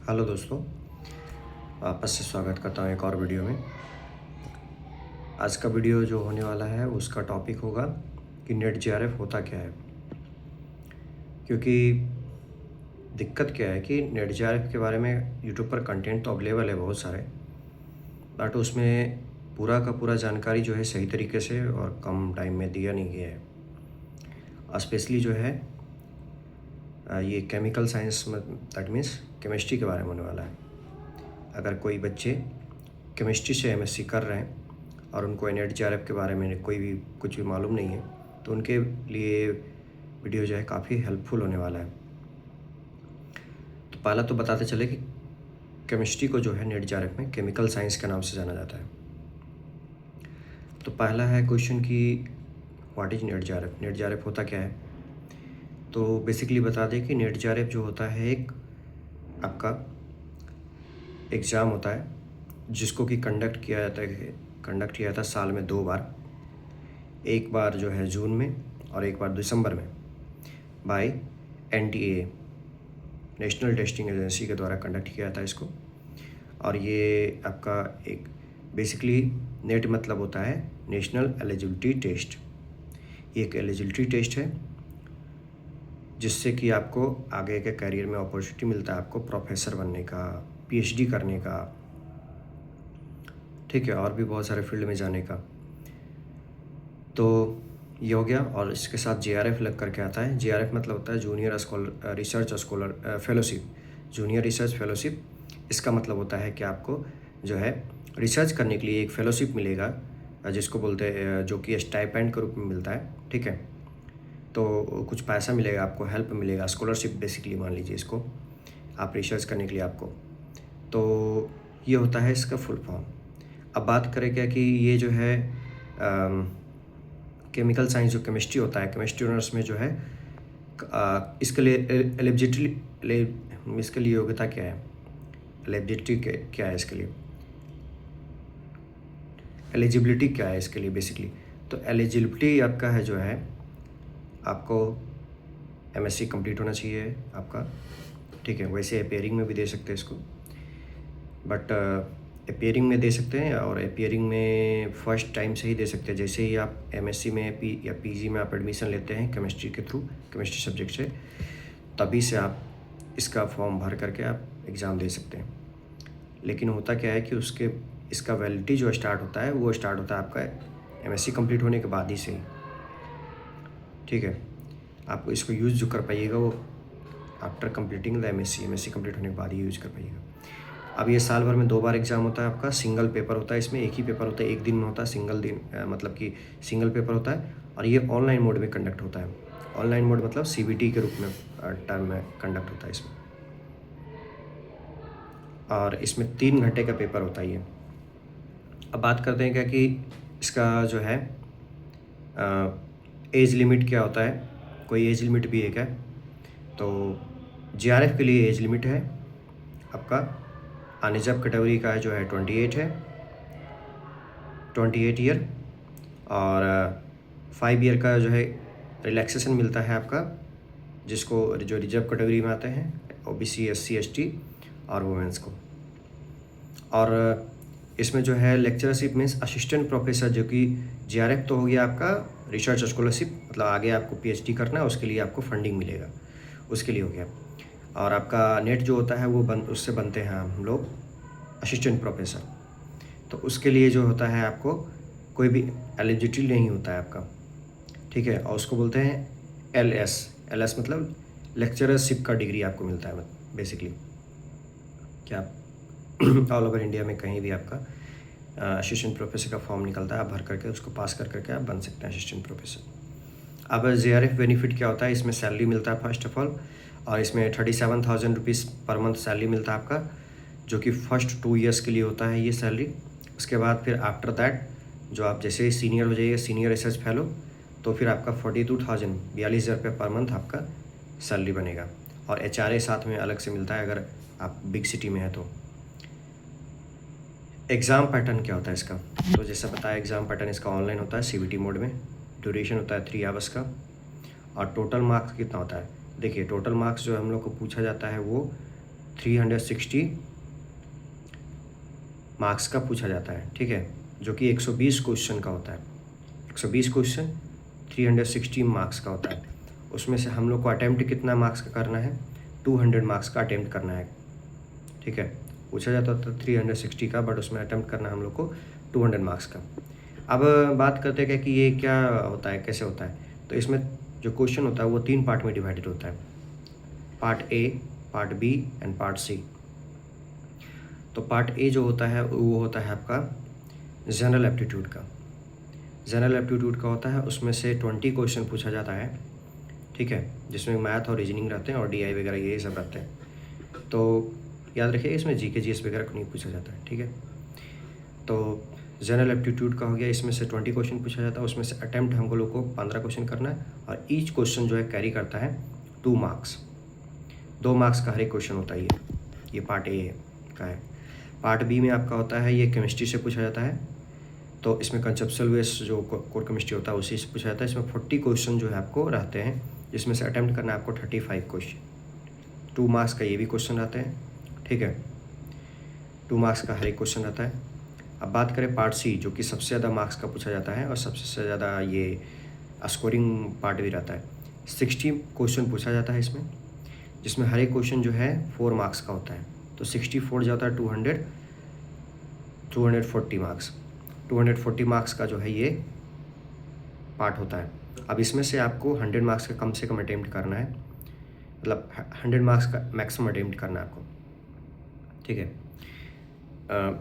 Hello दोस्तों, वापस से स्वागत करता हूँ एक और वीडियो में। आज का वीडियो जो होने वाला है उसका टॉपिक होगा कि नेट जेआरएफ होता क्या है। क्योंकि दिक्कत क्या है कि नेट जेआरएफ के बारे में यूट्यूब पर कंटेंट तो अवेलेबल है बहुत सारे, बट उसमें पूरा का पूरा जानकारी जो है सही तरीके से और कम टाइम में दिया नहीं गया है। स्पेशली जो है ये केमिकल साइंस में, दैट मीन्स केमिस्ट्री के बारे में होने वाला है। अगर कोई बच्चे केमिस्ट्री से एमएससी कर रहे हैं और उनको नेट जेआरएफ के बारे में कोई भी कुछ भी मालूम नहीं है, तो उनके लिए वीडियो जो है काफ़ी हेल्पफुल होने वाला है। तो पहला तो बताते चले कि केमिस्ट्री को जो है नेट जेआरएफ में केमिकल साइंस के नाम से जाना जाता है। तो पहला है क्वेश्चन कि what is net JRF, net JRF होता क्या है। तो बेसिकली बता दें कि नेट जेआरएफ जो होता है एक आपका एग्ज़ाम होता है जिसको कि कंडक्ट किया जाता है साल में 2 बार। एक बार जो है जून में और एक बार दिसंबर में by NTA, National Testing Agency के द्वारा कंडक्ट किया जाता है इसको। और ये आपका एक बेसिकली नेट मतलब होता है नेशनल एलिजिबिलिटी टेस्ट। ये एक एलिजिबिलिटी टेस्ट है जिससे कि आपको आगे के करियर में अपॉर्चुनिटी मिलता है, आपको प्रोफेसर बनने का, पीएचडी करने का, ठीक है, और भी बहुत सारे फील्ड में जाने का। तो ये हो गया। और इसके साथ जेआरएफ लग करके आता है। जेआरएफ मतलब होता है junior research scholar fellowship, junior research fellowship. इसका मतलब होता है कि आपको जो है रिसर्च करने के लिए एक फेलोशिप मिलेगा जिसको बोलते हैं, जो कि स्टाइपेंड के रूप में मिलता है, ठीक है। तो कुछ पैसा मिलेगा आपको, हेल्प मिलेगा, स्कॉलरशिप बेसिकली मान लीजिए इसको, आप रिसर्च करने के लिए आपको। तो ये होता है इसका फुल फॉर्म। अब बात करें क्या कि ये जो है केमिकल साइंस जो केमिस्ट्री होता है, केमिस्ट्री ऑनर्स में जो है इसके लिए इसके लिए योग्यता क्या है, एलिजिबिलिटी क्या है इसके लिए, एलिजिबिलिटी क्या है इसके लिए बेसिकली। तो एलिजिबिलिटी आपका है जो है आपको एमएससी कंप्लीट होना चाहिए आपका, ठीक है। वैसे अपेयरिंग में भी दे सकते हैं इसको, बट अपेयरिंग में दे सकते हैं और अपेयरिंग में फर्स्ट टाइम से ही दे सकते हैं। जैसे ही आप एमएससी में या पीजी में आप एडमिशन लेते हैं केमिस्ट्री के थ्रू, केमिस्ट्री सब्जेक्ट से, तभी से आप इसका फॉर्म भर करके आप एग्ज़ाम दे सकते हैं। लेकिन होता क्या है कि इसका वैलिडिटी जो स्टार्ट होता है वो स्टार्ट होता है आपका एमएससी कंप्लीट होने के बाद ही से ही, ठीक है। आप इसको यूज़ जो कर पाइएगा वो after completing the MSc complete होने के बाद ही यूज़ कर पाइएगा। अब ये साल भर में 2 बार एग्ज़ाम होता है आपका, सिंगल पेपर होता है इसमें, एक ही पेपर होता है, एक दिन में होता है, सिंगल दिन मतलब कि सिंगल पेपर होता है। और ये ऑनलाइन मोड में कंडक्ट होता है। ऑनलाइन मोड मतलब सीबीटी के रूप में टर्म में कंडक्ट होता है इसमें। और इसमें 3 घंटे का पेपर होता है ये। अब बात करते हैं क्या कि इसका जो है एज लिमिट क्या होता है, कोई एज लिमिट भी है क्या। तो जेआरएफ के लिए एज लिमिट है आपका अनरिजर्व कैटेगरी का जो है 28 है, 28 ईयर। और 5 ईयर का जो है रिलैक्सेशन मिलता है आपका, जिसको जो रिजर्व कैटेगरी में आते हैं, ओबीसी, एससी, एसटी और वुमेंस को। और इसमें जो है लेक्चरशिप मीन्स असिस्टेंट प्रोफेसर, जो कि जेआरएफ तो हो गया आपका रिसर्च स्कॉलरशिप, मतलब आगे आपको पीएचडी करना है उसके लिए आपको फंडिंग मिलेगा, उसके लिए हो गया। और आपका नेट जो होता है वो उससे बनते हैं हम लोग असिस्टेंट प्रोफेसर। तो उसके लिए जो होता है आपको कोई भी एलिजिबिलिटी नहीं होता है आपका, ठीक है। और उसको बोलते हैं एलएस मतलब लेक्चरशिप का डिग्री आपको मिलता है बेसिकली। क्या ऑल ओवर इंडिया में कहीं भी आपका असिस्टेंट प्रोफेसर का फॉर्म निकलता है, आप भर करके उसको पास कर करके आप बन सकते हैं असिस्टेंट प्रोफेसर। अब जेआरएफ बेनिफिट क्या होता है, इसमें सैलरी मिलता है फर्स्ट ऑफ ऑल, और इसमें 37,000 रुपीज़ पर मंथ सैलरी मिलता है आपका, जो कि फर्स्ट 2 ईयर्स के लिए होता है ये सैलरी। उसके बाद फिर आफ्टर दैट जो आप जैसे ही सीनियर हो जाइए, सीनियर रिसर्च फेलो, तो फिर आपका 42,000 42,000 रुपये पर मंथ आपका सैलरी बनेगा। और एचआरए साथ में अलग से मिलता है अगर आप बिग सिटी में है तो। एग्ज़ाम पैटर्न क्या होता है इसका, तो जैसा बताया एग्ज़ाम पैटर्न इसका ऑनलाइन होता है सीबीटी मोड में, ड्यूरेशन होता है 3 आवर्स का। और टोटल मार्क्स कितना होता है, देखिए टोटल मार्क्स जो हम लोग को पूछा जाता है वो 360 मार्क्स का पूछा जाता है, ठीक है, जो कि 120 क्वेश्चन का होता है। 120 क्वेश्चन 360 मार्क्स का होता है। उसमें से हम लोग को अटेम्प्ट कितना मार्क्स का करना है? 200 मार्क्स का अटेम्प्ट करना है, ठीक है। पूछा जाता था 360 का, बट उसमें अटेम्प्ट करना हम लोग को 200 मार्क्स का। अब बात करते हैं कि ये क्या होता है, कैसे होता है। तो इसमें जो क्वेश्चन होता है वो 3 पार्ट में डिवाइडेड होता है, part A, part B and part C. तो पार्ट ए जो होता है वो होता है आपका जनरल एप्टीट्यूड का। जनरल एप्टीट्यूड का होता है, उसमें से 20 क्वेश्चन पूछा जाता है, ठीक है, जिसमें मैथ और रीजनिंग रहते हैं और डीआई वगैरह ये सब रहते हैं। तो याद रखिए इसमें जीके जीएस वगैरह नहीं पूछा जाता है, ठीक है। तो जनरल एप्टीट्यूड का हो गया, इसमें से 20 क्वेश्चन पूछा जाता है, उसमें से अटेम्प्ट हमको लोग को 15 क्वेश्चन करना है, और ईच क्वेश्चन जो है कैरी करता है 2 मार्क्स। 2 मार्क्स का हर एक क्वेश्चन होता है ये पार्ट ए का है। पार्ट बी में आपका होता है, ये केमिस्ट्री से पूछा जाता है। तो इसमें कंसेप्चुअल बेस्ड जो कोर केमिस्ट्री होता है उसी से पूछा जाता है। इसमें 40 क्वेश्चन जो है आपको रहते हैं, जिसमें से अटेम्प्ट करना है आपको 35 क्वेश्चन। 2 मार्क्स का ये भी क्वेश्चन रहते हैं, ठीक है, 2 मार्क्स का हर एक क्वेश्चन रहता है। अब बात करें पार्ट सी, जो कि सबसे ज़्यादा मार्क्स का पूछा जाता है और सबसे ज़्यादा ये स्कोरिंग पार्ट भी रहता है। 60 क्वेश्चन पूछा जाता है इसमें, जिसमें हर एक क्वेश्चन जो है 4 मार्क्स का होता है। तो 64 जाता है 240 मार्क्स। 240 मार्क्स का जो है ये पार्ट होता है। अब इसमें से आपको 100 मार्क्स का कम से कम अटेम्प्ट करना है, मतलब 100 मार्क्स का मैक्सिमम अटेम्प्ट करना है आपको, ठीक है।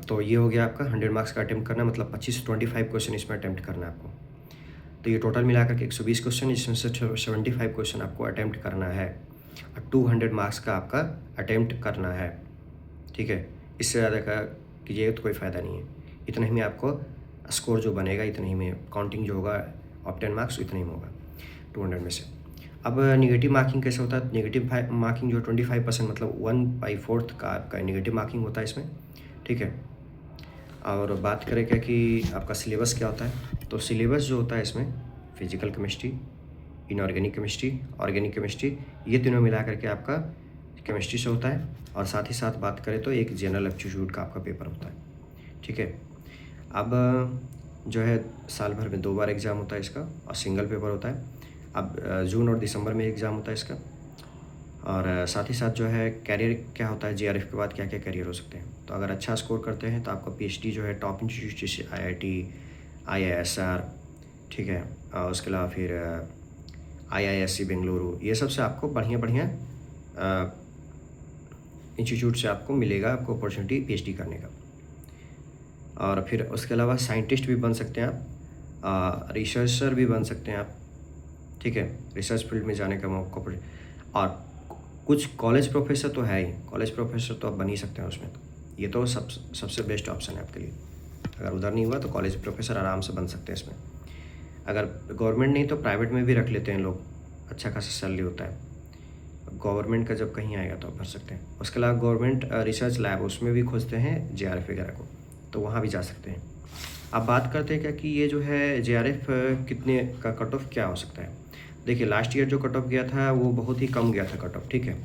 तो ये हो गया आपका 100 मार्क्स का अटेम्प्ट करना, मतलब 25 से 25 क्वेश्चन इसमें अटेम्प्ट करना है आपको। तो ये टोटल मिलाकर के 120 क्वेश्चन, जिसमें से 75 क्वेश्चन आपको अटेम्प्ट करना है और 200 मार्क्स का आपका अटेम्प्ट करना है, ठीक है। इससे ज़्यादा का कीजिएगा तो कोई फ़ायदा नहीं है। इतना ही में आपको स्कोर जो बनेगा, इतना ही में काउंटिंग जो होगा ऑफ 10 मार्क्स इतना ही में होगा 200 में से। अब नेगेटिव मार्किंग कैसे होता है? नेगेटिव मार्किंग जो 25% मतलब 1/4 का आपका नेगेटिव मार्किंग होता है इसमें, ठीक है। और बात करें क्या कि आपका सिलेबस क्या होता है, तो सिलेबस जो होता है इसमें physical chemistry, inorganic chemistry, organic chemistry, ये तीनों मिला करके आपका केमिस्ट्री से होता है। और साथ ही साथ बात करें तो एक जनरल एप्टीट्यूड का आपका पेपर होता है, ठीक है। अब जो है साल भर में 2 बार एग्ज़ाम होता है इसका और सिंगल पेपर होता है। अब जून और दिसंबर में एग्ज़ाम होता है इसका। और साथ ही साथ जो है कैरियर क्या होता है, जेआरएफ के बाद क्या क्या कैरियर हो सकते हैं। तो अगर अच्छा स्कोर करते हैं तो आपका पीएचडी जो है टॉप इंस्टीट्यूट जैसे आईआईटी, आईआईएसआर, ठीक है, और उसके अलावा फिर आईआईएससी बेंगलुरु, ये सब से आपको बढ़िया बढ़िया इंस्टीट्यूट से आपको मिलेगा आपको अपॉर्चुनिटी पीएचडी करने का। और फिर उसके अलावा साइंटिस्ट भी बन सकते हैं आप, रिसर्चर भी बन सकते हैं आप, ठीक है, रिसर्च फील्ड में जाने का मौका पड़े। और कुछ कॉलेज प्रोफेसर तो है ही, कॉलेज प्रोफेसर तो आप बन ही सकते हैं उसमें। तो ये तो सबसे बेस्ट ऑप्शन है आपके लिए। अगर उधर नहीं हुआ तो कॉलेज प्रोफेसर आराम से बन सकते हैं इसमें। अगर गवर्नमेंट नहीं तो प्राइवेट में भी रख लेते हैं लोग, अच्छा खासा सैलरी होता है। गवर्नमेंट का जब कहीं आएगा तो आप भर सकते हैं। उसके अलावा गवर्नमेंट रिसर्च लैब, उसमें भी खोजते हैं जेआरएफ वगैरह को, तो वहाँ भी जा सकते हैं। अब बात करते हैं क्या कि ये जो है जेआरएफ कितने का कट ऑफ क्या हो सकता है। देखिए लास्ट ईयर जो कट ऑफ गया था वो बहुत ही कम गया था कट ऑफ, ठीक है।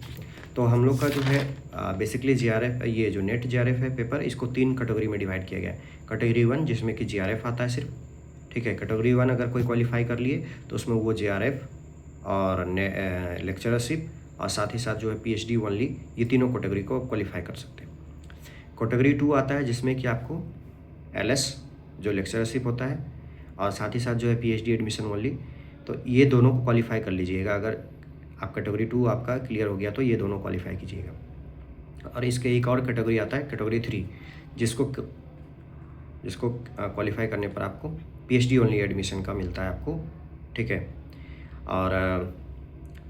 तो हम लोग का जो है बेसिकली जेआरएफ, ये जो नेट जेआरएफ है पेपर, इसको 3 कैटेगरी में डिवाइड किया गया है। कैटेगरी 1 जिसमें कि जेआरएफ आता है सिर्फ, ठीक है। कैटेगरी 1 अगर कोई क्वालिफाई कर लिए तो उसमें वो जेआरएफ और लेक्चरशिप और साथ ही साथ जो है पीएचडी ओनली, ये तीनों कैटेगरी को क्वालिफाई कर सकते हैं। कैटेगरी 2 आता है जिसमें कि आपको एलएस जो लेक्चरशिप होता है और साथ ही साथ जो है पीएचडी एडमिशन ओनली, तो ये दोनों को क्वालिफाई कर लीजिएगा। अगर आप कैटेगरी 2 आपका क्लियर हो गया तो ये दोनों क्वालिफाई कीजिएगा। और इसके एक और कैटेगरी आता है कैटेगरी 3, जिसको क्वालिफाई करने पर आपको पीएचडी ओनली एडमिशन का मिलता है आपको, ठीक है। और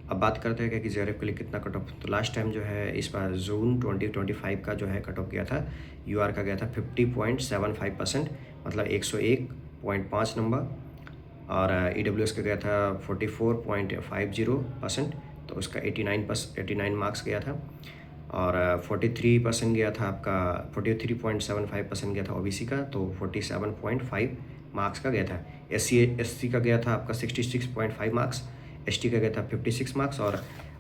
अब बात करते हैं कि जेआरएफ के लिए कितना कट ऑफ। तो लास्ट टाइम जो है इस बार जून 2025 का जो है कट ऑफ गया था, यूआर का गया था 50.75%, मतलब 101.5 नंबर। और ईडब्ल्यूएस का गया था 44.50%, तो उसका 89 मार्क्स गया था। और 43% गया था आपका, 43.75% गया था ओबीसी का, तो 47.5 मार्क्स का गया था। एससी का गया था आपका 66.5 मार्क्स, एसटी का गया था 56 मार्क्स और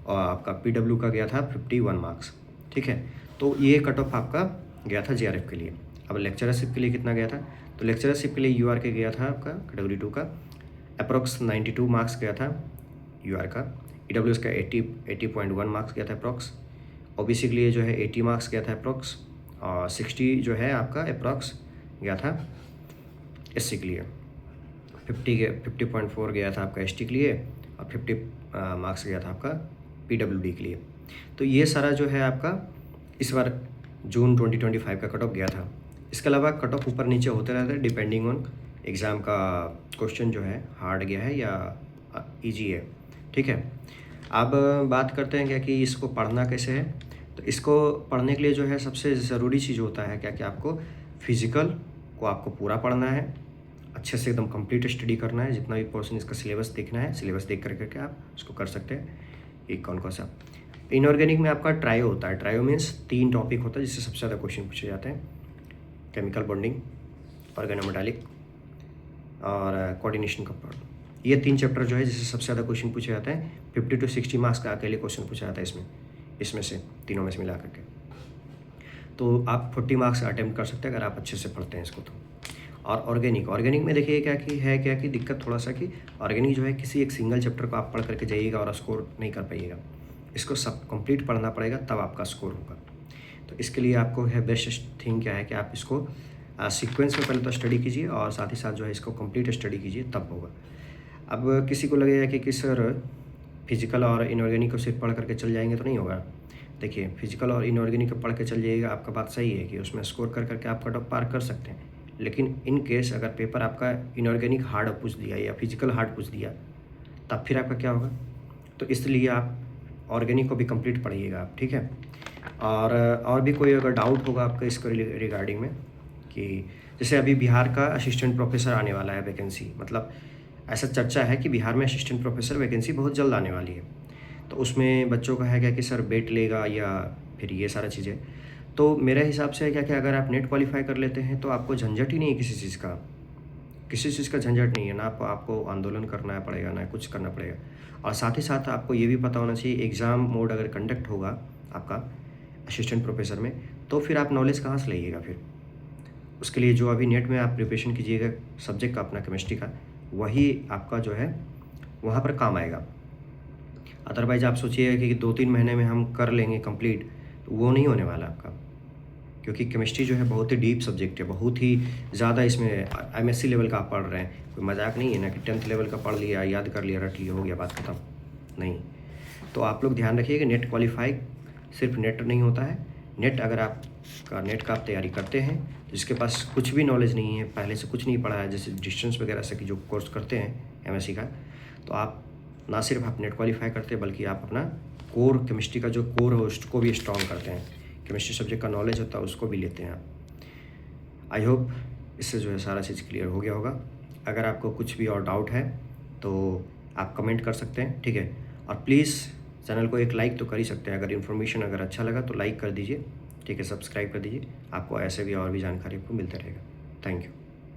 आपका पीडब्ल्यू का गया था 51 मार्क्स। ठीक है। तो ये कट ऑफ आपका गया था जेआरएफ के लिए। अब लेक्चररशिप के लिए कितना गया था, तो लेक्चररशिप के लिए यूआर के गया था आपका कैटेगरी 2 का अप्रॉक्स 92 मार्क्स गया था यूआर का। ईडब्ल्यूएस का 80.1 मार्क्स गया था अप्रॉक्स। ओबीसी के लिए जो है 80 मार्क्स गया था अप्रॉक्स, और 60 जो है आपका अप्रॉक्स गया था एससी के लिए। 50.4 गया था आपका एसटी के लिए, और 50 मार्क्स गया था आपका पीडब्ल्यूडी के लिए। तो ये सारा जो है आपका इस बार जून 2025 का कट ऑफ गया था। इसके अलावा कट ऑफ ऊपर नीचे होते रहते हैं डिपेंडिंग ऑन एग्ज़ाम का क्वेश्चन जो है हार्ड गया है या इजी है, ठीक है। अब बात करते हैं क्या कि इसको पढ़ना कैसे है। तो इसको पढ़ने के लिए जो है सबसे ज़रूरी चीज़ होता है क्या कि आपको फिज़िकल को आपको पूरा पढ़ना है, अच्छे से एकदम कंप्लीट स्टडी करना है। जितना भी पोर्शन इसका सिलेबस देखना है, सिलेबस देख करके आप उसको कर सकते हैं। ये कौन कौन सा इनऑर्गेनिक में आपका ट्रायो होता है। ट्रायो मीन्स 3 टॉपिक होता है जिससे सबसे ज़्यादा क्वेश्चन पूछे जाते हैं। केमिकल बॉन्डिंग, ऑर्गेनोमेटालिक और कोऑर्डिनेशन कंपाउंड। ये 3 चैप्टर जो है जिससे सबसे ज़्यादा क्वेश्चन पूछे जाते हैं। 50 to 60 मार्क्स का अकेले क्वेश्चन पूछा जाता है इसमें से तीनों में से मिला करके। तो आप 40 मार्क्स अटेम्प्ट कर सकते हैं अगर आप अच्छे से पढ़ते हैं इसको तो। और ऑर्गेनिक में देखिए क्या कि दिक्कत थोड़ा सा कि ऑर्गेनिक जो है किसी एक सिंगल चैप्टर को आप पढ़ करके जाइएगा और स्कोर नहीं कर पाइएगा। इसको सब कंप्लीट पढ़ना पड़ेगा तब आपका स्कोर होगा। तो इसके लिए आपको है बेस्ट थिंग क्या है कि आप इसको सीक्वेंस में पहले तो स्टडी कीजिए और साथ ही साथ जो है इसको कंप्लीट स्टडी कीजिए तब होगा। अब किसी को लगेगा कि सर फिजिकल और इनऑर्गेनिक को सिर्फ पढ़ करके चल जाएंगे तो नहीं होगा। देखिए फिजिकल और इनऑर्गेनिक को पढ़ के चल जाइएगा, आपका बात सही है कि उसमें स्कोर कर करके आप कट ऑफ पार कर सकते हैं। लेकिन इन केस अगर पेपर आपका इनऑर्गेनिक हार्ड पूछ दिया या फिजिकल हार्ड पूछ दिया तब फिर आपका क्या होगा। तो इसलिए आप ऑर्गेनिक को भी कंप्लीट पढ़िएगा आप, ठीक है। और भी कोई अगर डाउट होगा आपका इसको रिगार्डिंग में कि जैसे अभी बिहार का असिस्टेंट प्रोफेसर आने वाला है वैकेंसी, मतलब ऐसा चर्चा है कि बिहार में असिस्टेंट प्रोफेसर वैकेंसी बहुत जल्द आने वाली है। तो उसमें बच्चों का है क्या कि सर बेट लेगा या फिर ये सारा चीज़ें। तो मेरे हिसाब से क्या कि अगर आप नेट क्वालिफाई कर लेते हैं तो आपको झंझट ही नहीं है किसी चीज़ का झंझट नहीं है ना। आपको आंदोलन करना पड़ेगा ना कुछ करना पड़ेगा। और साथ ही साथ आपको ये भी पता होना चाहिए एग्ज़ाम मोड अगर कंडक्ट होगा आपका असिस्टेंट प्रोफेसर में तो फिर आप नॉलेज कहाँ से लाइएगा। फिर उसके लिए जो अभी नेट में आप प्रिपरेशन कीजिएगा सब्जेक्ट का अपना केमिस्ट्री का, वही आपका जो है वहाँ पर काम आएगा। अदरवाइज़ आप सोचिएगा कि 2-3 महीने में हम कर लेंगे कंप्लीट, तो वो नहीं होने वाला आपका। क्योंकि केमिस्ट्री जो है बहुत ही डीप सब्जेक्ट है, बहुत ही ज़्यादा इसमें एमएससी लेवल का आप पढ़ रहे हैं। कोई मजाक नहीं है ना कि 10th लेवल का पढ़ लिया, याद कर लिया, रट लिया, हो गया, बात खत्म। नहीं, तो आप लोग ध्यान रखिए कि नेट क्वालिफाई सिर्फ नेट नहीं होता है। नेट अगर नेट का आप तैयारी करते हैं जिसके पास कुछ भी नॉलेज नहीं है, पहले से कुछ नहीं पढ़ा है, जैसे डिस्टेंस वगैरह से कि जो कोर्स करते हैं एमएससी का, तो आप ना सिर्फ आप नेट क्वालिफाई करते हैं बल्कि आप अपना कोर केमिस्ट्री का जो कोर है उसको भी स्ट्रॉन्ग करते हैं। केमिस्ट्री सब्जेक्ट का नॉलेज होता है उसको भी लेते हैं आप। आई होप इससे जो है सारा चीज़ क्लियर हो गया होगा। अगर आपको कुछ भी और डाउट है तो आप कमेंट कर सकते हैं, ठीक है। और प्लीज़ चैनल को एक लाइक तो कर ही सकते हैं। अगर इन्फॉर्मेशन अगर अच्छा लगा तो लाइक कर दीजिए, ठीक है, सब्सक्राइब कर दीजिए। आपको ऐसे भी और भी जानकारी आपको मिलता रहेगा। Thank you.